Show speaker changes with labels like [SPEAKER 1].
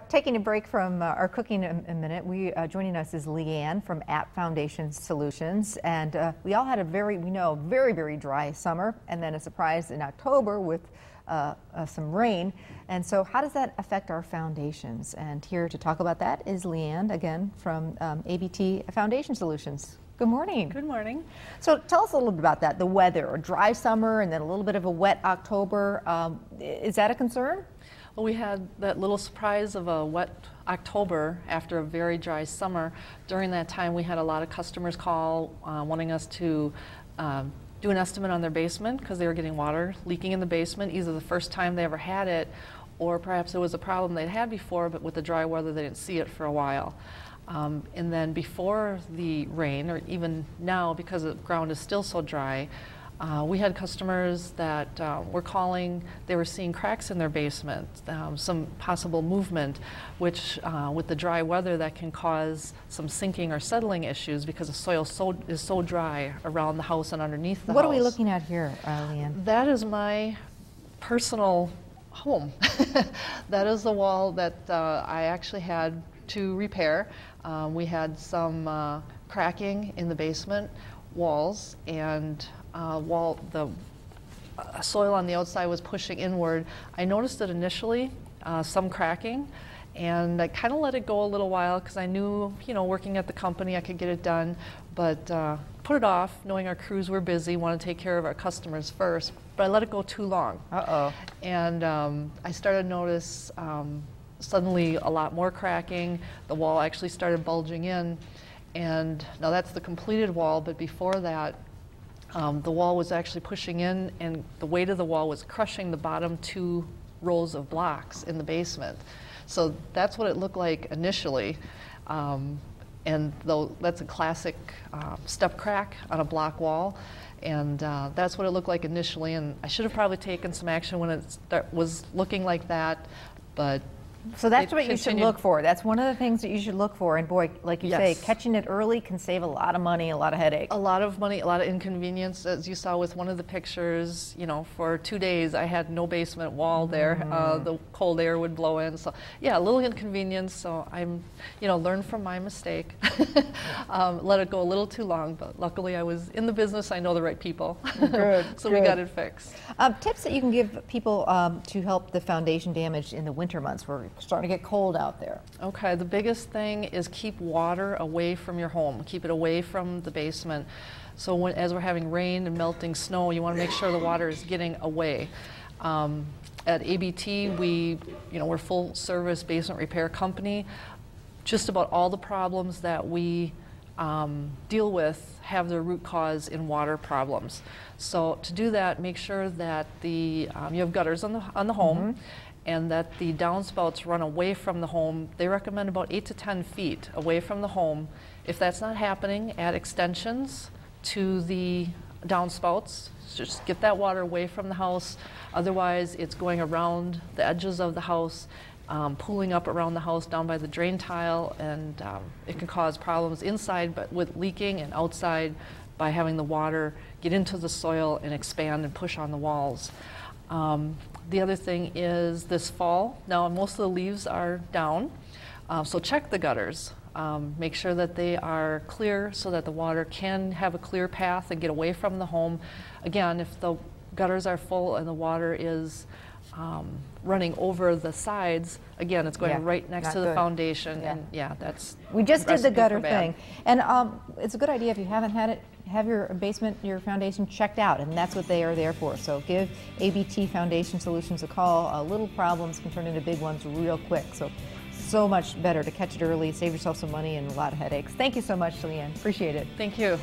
[SPEAKER 1] Taking a break from our cooking a minute, joining us is Leanne from ABT Foundation Solutions, and we all had a very dry summer, and then a surprise in October with some rain. And so how does that affect our foundations? And here to talk about that is Leanne, again, from ABT Foundation Solutions. Good morning.
[SPEAKER 2] Good morning.
[SPEAKER 1] So tell us a little bit about that, the weather, a dry summer and then a little bit of a wet October. Is that a concern?
[SPEAKER 2] Well, we had that little surprise of a wet October after a very dry summer. During that time, we had a lot of customers call wanting us to do an estimate on their basement because they were getting water leaking in the basement, either the first time they ever had it, or perhaps it was a problem they'd had before, but with the dry weather, they didn't see it for a while. And then before the rain, or even now, because the ground is still so dry, we had customers that were calling, they were seeing cracks in their basement, some possible movement, which with the dry weather that can cause some sinking or settling issues because the soil is so dry around the house and underneath the house.
[SPEAKER 1] What are we looking at here, Leanne?
[SPEAKER 2] That is my personal home. That is the wall that I actually had to repair. We had some cracking in the basement walls, and while the soil on the outside was pushing inward, I noticed it initially, some cracking, and I kind of let it go a little while because I knew, working at the company I could get it done, but put it off, knowing our crews were busy, want to take care of our customers first, but I let it go too long.
[SPEAKER 1] Uh-oh.
[SPEAKER 2] And I started to notice suddenly a lot more cracking. The wall actually started bulging in, and now that's the completed wall, but before that, the wall was actually pushing in, and the weight of the wall was crushing the bottom 2 rows of blocks in the basement. So that's what it looked like initially. And though that's a classic step crack on a block wall, and that's what it looked like initially. And I should have probably taken some action when it was looking like that, but
[SPEAKER 1] so that's what you should look for. That's one of the things that you should look for. And boy, like you say, catching it early can save a lot of money, a lot of headache. A lot of
[SPEAKER 2] money, a lot of inconvenience. As you saw with one of the pictures, for 2 days I had no basement wall there. The cold air would blow in. So yeah, a little inconvenience. So I'm, learned from my mistake. Let it go a little too long, but luckily I was in the business. I know the right people.
[SPEAKER 1] Good.
[SPEAKER 2] So we got it fixed.
[SPEAKER 1] Tips that you can give people to help the foundation damage in the winter months. We're starting to get cold out there.
[SPEAKER 2] Okay, the biggest thing is keep water away from your home. Keep it away from the basement. So as we're having rain and melting snow, you want to make sure the water is getting away. At ABT, we're full service basement repair company. Just about all the problems that we deal with have their root cause in water problems. So to do that, make sure that you have gutters on the home, and that the downspouts run away from the home. They recommend about 8 to 10 feet away from the home. If that's not happening, add extensions to the downspouts. Just get that water away from the house. Otherwise, it's going around the edges of the house, pooling up around the house down by the drain tile, and it can cause problems inside, but with leaking, and outside by having the water get into the soil and expand and push on the walls. The other thing is this fall, now most of the leaves are down, so check the gutters. Make sure that they are clear so that the water can have a clear path and get away from the home. Again, if the gutters are full and the water is running over the sides, again, it's going right next to the foundation, and that's...
[SPEAKER 1] We just did the gutter thing, and it's a good idea if you haven't had it, have your basement, your foundation checked out, and that's what they are there for. So give ABT Foundation Solutions a call. Little problems can turn into big ones real quick. So much better to catch it early, save yourself some money and a lot of headaches. Thank you so much, Leanne. Appreciate it.
[SPEAKER 2] Thank you.